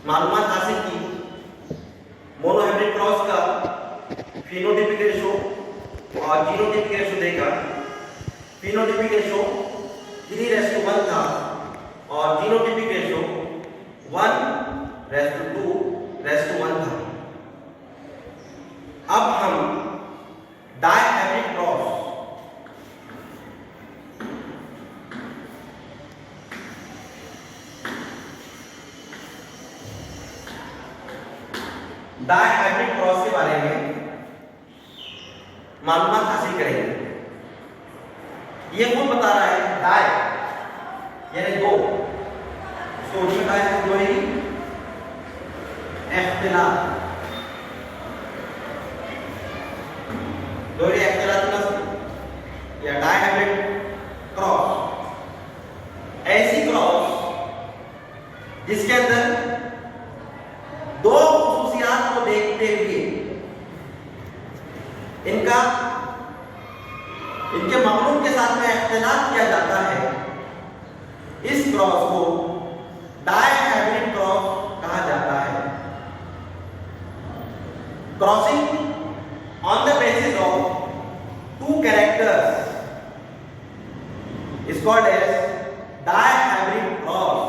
मालूमात हासिल की मोनोहाइब्रिड क्रॉस का फिनोटाइपिक रेशो और जीनोटाइपिक रेशो देखा। फिनोटाइपिक रेशो 3:1 था और जीनोटाइपिक रेशो 1:2:1 था। अब हम डायहाइब्रिड क्रॉस के बारे में मालूमात हासिल करेंगे। ये कौन बता रहा है? डाय यानी दो, इसको उर्दू डाय से जोड़ेगी इख्तिलाफ, जोड़े इख्तिलाफ नस्ल या डायहाइब्रिड क्रॉस। ऐसी क्रॉस जिसके अंदर दो खुसूसियात को देखते हुए इनके मखलूक के साथ में इख्तिलाफ किया जाता है, इस क्रॉस को डायहाइब्रिड क्रॉस कहा जाता है। Crossing on the basis of two characters is called as dihybrid cross.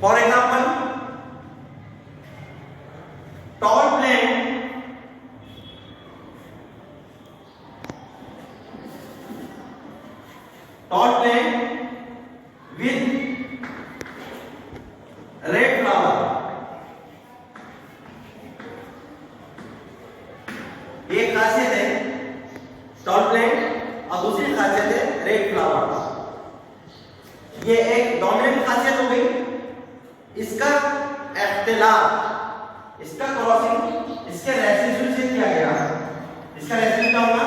For example, tall plant with red flower, एक खासियत है टॉल प्लांट और दूसरी खासियत है रेड फ्लावर। ये एक डोमिनेंट खासियत हो गई। इसका इख्तिलाफ, इसका क्रॉसिंग इसके रेसिड्यू से किया गया। इसका रेसिड्यू क्या होगा?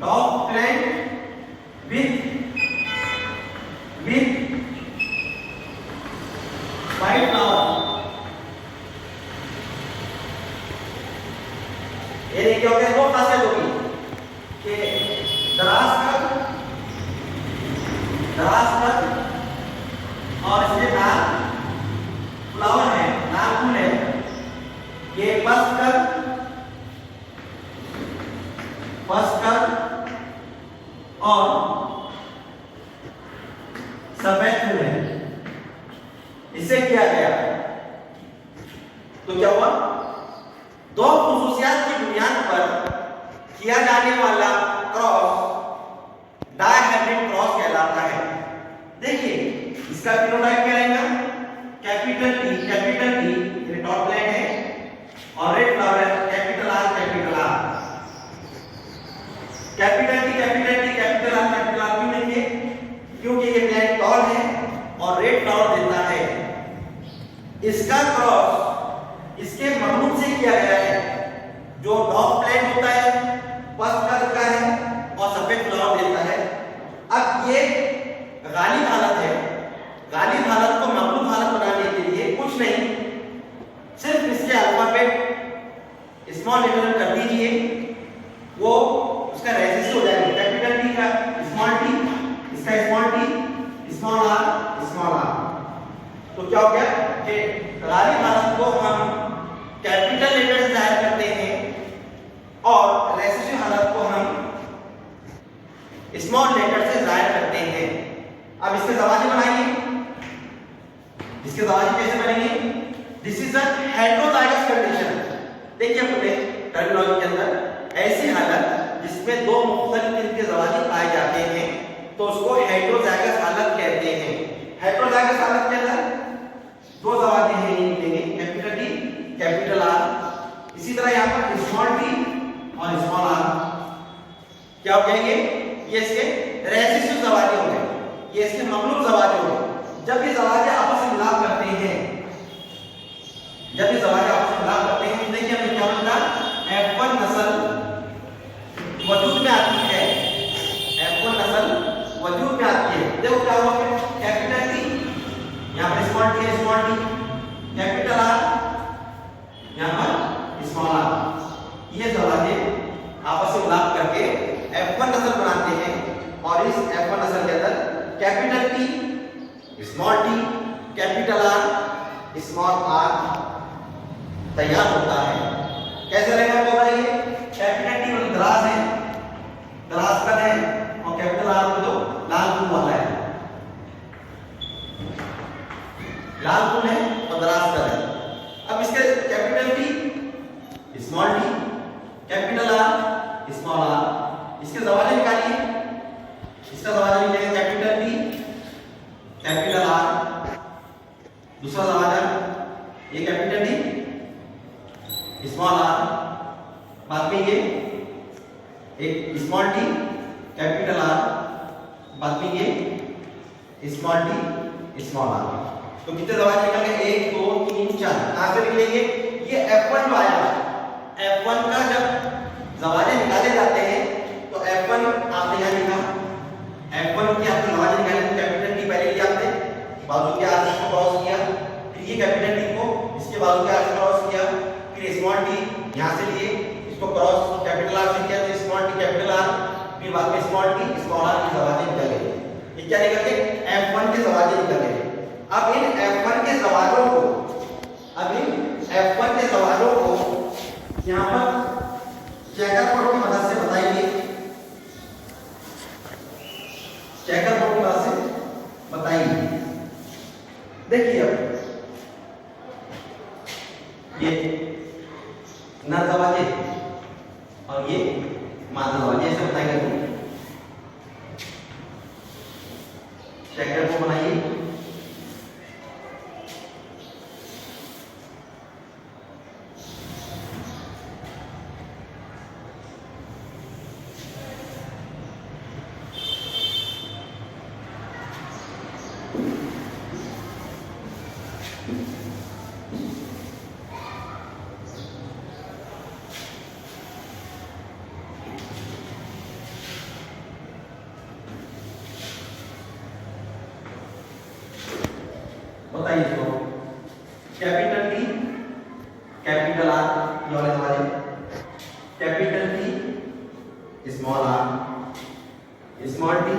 Top plant with white flower. ये क्या हो गया? दो खासियत होगी कि दराज कर और इसके नाम फ्लावर है, नाम फूल है। ये पस कर और सफेद फूल है, इससे किया गया। तो क्या हुआ? दो खुसूसियात की बुनियाद पर किया जाने वाला क्रॉस डायहाइब्रिड क्रॉस कहलाता है। देखिए इसका फिनोटाइप क्या रहेगा? कैपिटल टी ये टॉप प्लांट है और रेड फ्लावर है, capital R. Capital T capital are क्यों लेंगे? क्योंकि ये प्लांट टॉल है और रेड फ्लावर देता है। इसका क्रॉस इसके मखलूक से किया गया है, जो डॉग प्लांट होता है, पस कलर का है और सफेद फ्लावर देता है। अब ये गालिब हालत है। गालिब हालत को मखलूक हालत बनाने के लिए कुछ नहीं, सिर्फ इसके अल्फाबेट स्मॉल लेटर कर दीजिए, वो उसका रेसिस हो जाएगा। कैपिटल टी का स्मॉल टी, इसका स्मॉल टी, स्मॉल आर। तो क्या हो गया कि गालिब हालत को हम कैपिटल लेटर से जाहिर करते हैं और रेसिसिव हालत को हम स्मॉल लेटर से जाहिर करते हैं। अब इसके दरवाजे बनाइए। इसके दरवाजे कैसे बनेंगे? This is a heterozygous condition. देखिए अपने टर्मिनोलॉजी के अंदर ऐसी हालत जिसमें दो मुख्तलिफ किस्म के दरवाजे पाए जाते हैं, तो उसको हेटेरोजाइगस हालत कहते हैं। हेटेरोजाइगस हालत के अंदर दो दरवाजे हैं, ये मिलेंगे, कैपिटल टी कैपिटल आर। इसी तरह यहाँ पर स्मॉल टी और स्मॉल आर। क्या हो जाएंगे? ये इसके रेसिसिव दरवाजे होंगे, ये इसके मखलूक दरवाजे होंगे। जब ये दरवाजे आपस में मिलाप करते हैं, तो देखिए हमें क्या मिलता? F1 नस्ल वजूद में आती है। F1 नस्ल वजूद में आती है। देखो क्या हुआ? कैपिटल टी यहाँ पर स्मॉल टी, कैपिटल आर यहाँ पर स्मॉल आर। ये दरवाजे आपस में मिलाप करके F1 नस्ल बनाते हैं और इस F1 नस्ल के अंदर capital T small T capital R small R तैयार होता है। कैसे रहेगा आपको बताइए? कैपिटल टी मतलब दराज है, दराज का है, और कैपिटल आर जो लाल फूल वाला है, लाल फूल है और दराज का है। अब इसके capital T small T capital R small R, इसके दरवाजे निकालिए। इसका दरवाजा निकलेगा कैपिटल टी कैपिटल आर, दूसरा दरवाजा ये कैपिटल टी स्मॉल आर, बाद में ये एक स्मॉल टी कैपिटल आर, बाद में ये स्मॉल टी स्मॉल आर। तो कितने दरवाजे निकल गए? 1 2 3 4। कहां से निकलेंगे? ये F1 जो आया, F1 का जब दरवाजे निकाले जाते हैं तो F1 आपने यहां लिखा, F1 के आपने दरवाजे निकाले तो कैपिटल टी पहले लिया आपने, बाजू के आर्च को क्रॉस किया, फिर ये कैपिटल टी को इसके बाजू के आर्च क्रॉस किया, फिर स्मॉल टी यहां से लिए, इसको क्रॉस कैपिटल आर से किया तो स्मॉल टी कैपिटल आर, फिर बाद में स्मॉल टी स्मॉल आर के दरवाजे निकल गए। ये क्या निकल गए? F1 के दरवाजे निकल गए। अब इन F1 के दरवाजों को, अब इन F1 के दरवाजों को यहां पर चेकर बोर्ड की मदद से बताइए, चेकर बोर्ड की मदद से बताइए। देखिए अब ये नर दरवाजे और ये मादा दरवाजे, ऐसे बताएंगे तो चेकर को बनाइए। बताइए इसको, कैपिटल टी कैपिटल आर ये वाले दरवाजे, capital T small R, small T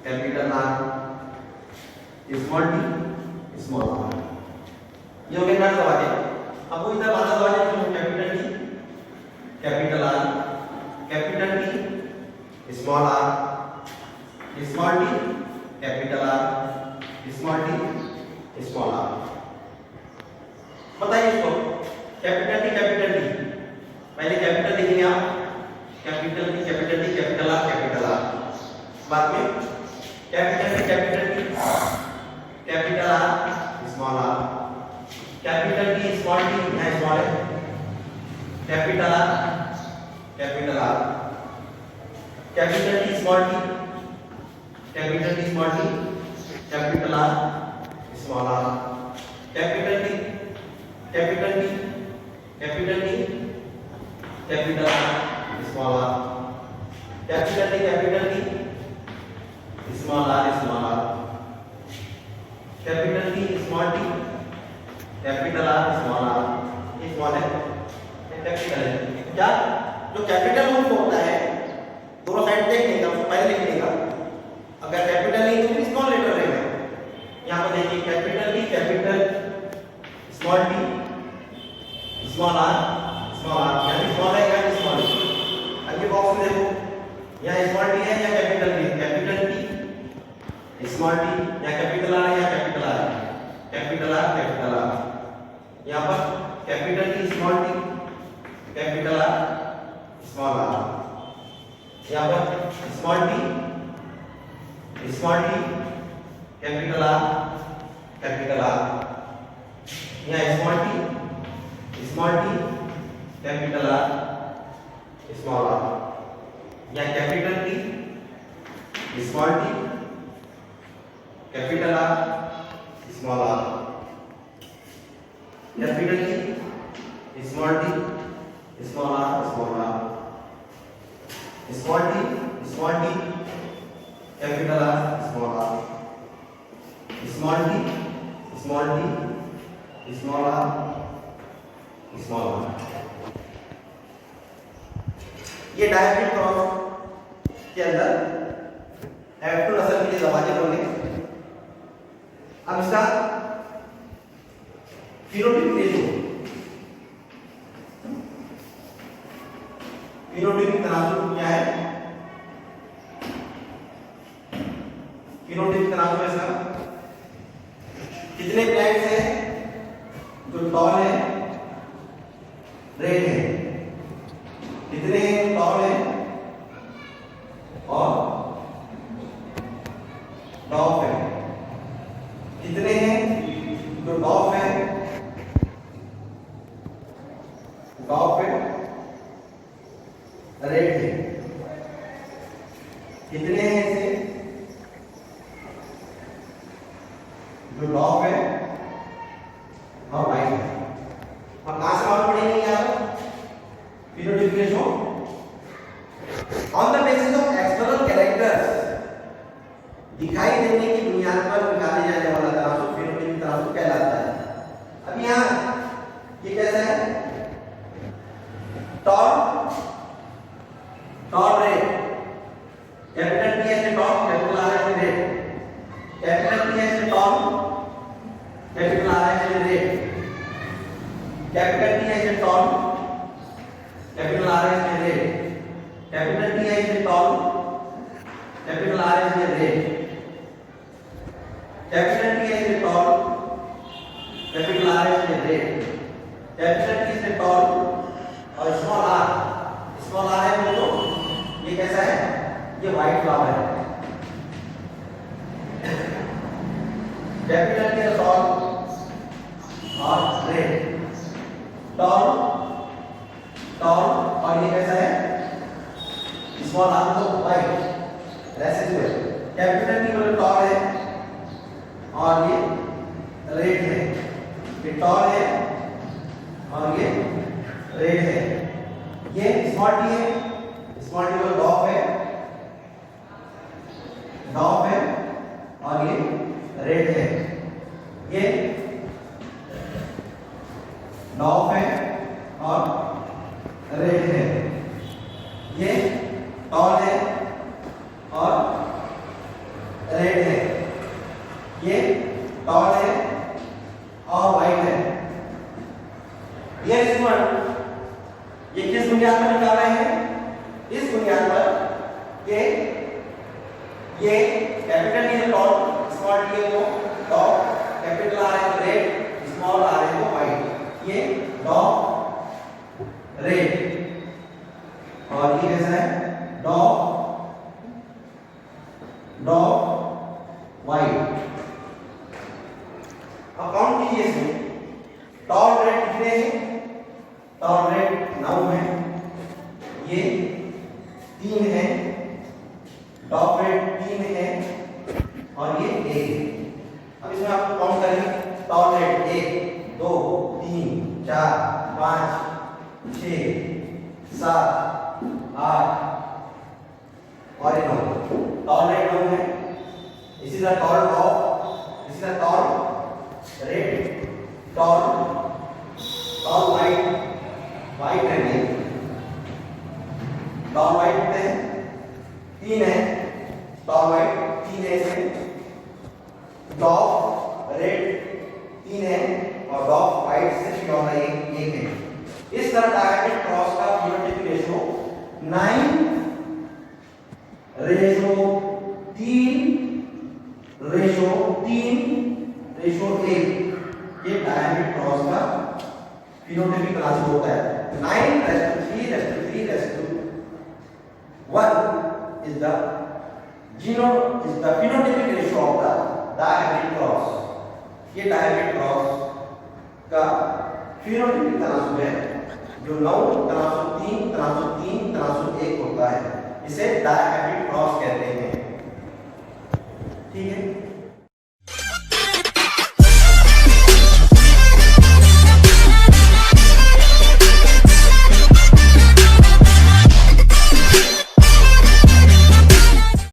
capital R, small T small R, ये हो गए नर दरवाजे। अब वो इधर मादा दरवाजे capital T capital R, capital T small R, small T capital R, small T small R. बताइए इसको, कैपिटल टी पहले कैपिटल लिखेंगे आप, कैपिटल टी कैपिटल आर, बाद में capital T capital R small R, capital T small T है small है, capital R capital R, capital T small T capital T small T capital R small R, capital T capital T capital T capital R small R, capital T small R, capital T small T capital R small R, ये small है capital है। क्या जो capital रूप होता है दोनों side देखने का, उसको पहले लिखने का, अगर कैपिटल नहीं तो स्मॉल लेटर रहेगा। यहाँ पर देखिए capital T capital small T small R, यहाँ स्मॉल है यहाँ स्मॉल है। अब ये बॉक्स में देखो, यहाँ स्मॉल टी है या capital T, capital T small T, यहाँ कैपिटल आर है या कैपिटल आर, कैपिटल आर यहाँ पर capital T small T capital R small R, यहाँ पर स्मॉल टी कैपिटल आर, यहाँ small T capital R small R, यहाँ capital T small T capital R small R, capital T small T small R, small T capital R small R, small T small R small R. ये direct cross के अंदर F2 नस्ल के लिए दरवाजे होंगे, अब इसका फिनोटाइपिक रेशियो, फिनोटाइपिक तनासुब क्या है? फिनोटाइपिक तनासुब इसका कितने प्लैंक्स है? जो टॉल है, रेड है, कितने हैं टॉल है और डॉफ है, कितने हैं जो डॉफ है, डॉफ है, रेड है, कितने हैं ऐसे जो डॉफ है और वाइट है। अब कहां से मालूम पड़ेंगे यार phenotypic ratio? On the basis of external characters, दिखाई देने की बुनियाद पर निकाले जाने वाला तनासुब फिनोटाइपिक तनासुब कहलाता है। अब यहाँ ये कैसा है? Tall, tall red, capital T ऐसे टॉल, कैपिटल आर ऐसे रेड, कैपिटल टी ऐसे टॉल, कैपिटल आर ऐसे रेड, कैपिटल टी ऐसे टॉल, कैपिटल आर ऐसे रेड, कैपिटल टी ऐसे टॉल, कैपिटल आर ऐसे रेड, कैपिटल टी ऐसे टॉल, कैपिटल आर ऐसे रेड, कैपिटल टी से टॉल और स्मॉल आर है तो ये कैसा है? ये व्हाइट फ्लावर है। कैपिटल टी से टॉल और रेड, टॉल, टॉल और ये कैसा है? स्मॉल आर तो व्हाइट, ऐसे जो है कैपिटल टी वाला टॉल है और ये रेड है, ये टॉल है और ये रेड है, ये स्मॉल टी है, स्मॉल टी वाला डॉफ है, डॉफ है और ये रेड है, ये डॉफ है और रेड है, ये टॉल है और रेड है, ये टॉल है और व्हाइट है। ये स्टूडेंट ये किस बुनियाद पर निकाल रहे हैं? इस बुनियाद पर कि ये कैपिटल टी है टॉल, स्मॉल टी है वो डॉफ, कैपिटल आर है रेड, स्मॉल आर है वो व्हाइट, ये डॉफ रेड और ये कैसा है? डॉफ, डॉफ व्हाइट। अब काउंट कीजिए इसमें, टॉल रेड कितने हैं? टॉल रेड 9 है, ये 3 है, डॉफ रेड 3 है और ये 1 है। अब इसमें आप काउंट करेंगे, टॉल रेड 1 2 3 4 5 6 7 8 और ये 9, टॉल रेड 9 है। इसी तरह टॉल डॉफ, इसी तरह tall red, tall, tall white, white है, टॉल व्हाइट कितने हैं? 3 है, टॉल व्हाइट 3 है इसमें, डॉफ रेड 3 है और डॉफ व्हाइट से टॉल है 1 है। इस तरह डायरेक्ट क्रॉस का phenotypic ratio 9 ratio 3 ratio 3 ratio 1, ये डायरेक्ट क्रॉस का फिनोटाइपिक तनासुब होता है। 9:3:3:1 is the phenotypic ratio of the dihybrid cross। ये डायहैब्रिड क्रॉस का फिनोटाइपिक तनासुब है जो 9 तनासुब 3 तनासुब 3 तनासुब 1 होता है, इसे डायहैब्रिड क्रॉस कहते हैं।